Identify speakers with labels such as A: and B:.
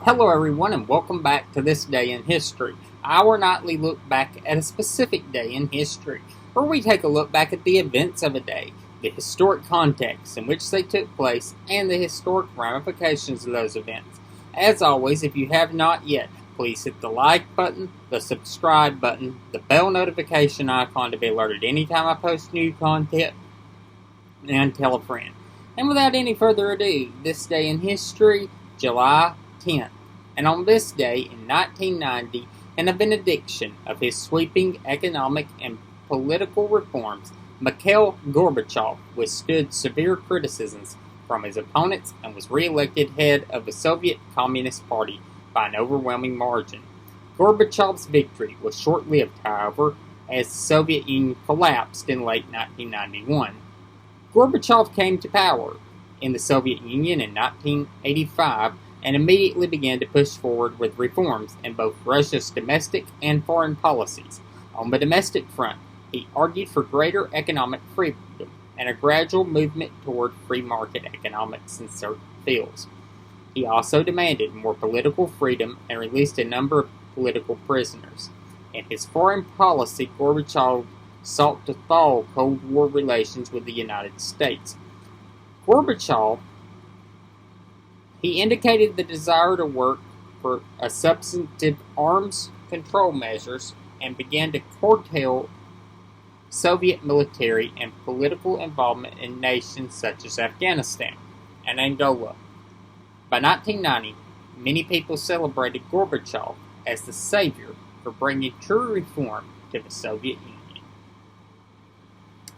A: Hello, everyone, and welcome back to This Day in History, our nightly look back at a specific day in history, where we take a look back at the events of a day, the historic context in which they took place, and the historic ramifications of those events. As always, if you have not yet, please hit the like button, the subscribe button, the bell notification icon to be alerted anytime I post new content, and tell a friend. And without any further ado, This Day in History, July 10th. And on this day in 1990, in a benediction of his sweeping economic and political reforms, Mikhail Gorbachev withstood severe criticisms from his opponents and was re-elected head of the Soviet Communist Party by an overwhelming margin. Gorbachev's victory was short-lived, however, as the Soviet Union collapsed in late 1991. Gorbachev came to power in the Soviet Union in 1985 and immediately began to push forward with reforms in both Russia's domestic and foreign policies. On the domestic front, he argued for greater economic freedom and a gradual movement toward free market economics in certain fields. He also demanded more political freedom and released a number of political prisoners. In his foreign policy, Gorbachev sought to thaw Cold War relations with the United States. Gorbachev He indicated the desire to work for a substantive arms control measures and began to curtail Soviet military and political involvement in nations such as Afghanistan and Angola. By 1990, many people celebrated Gorbachev as the savior for bringing true reform to the Soviet Union.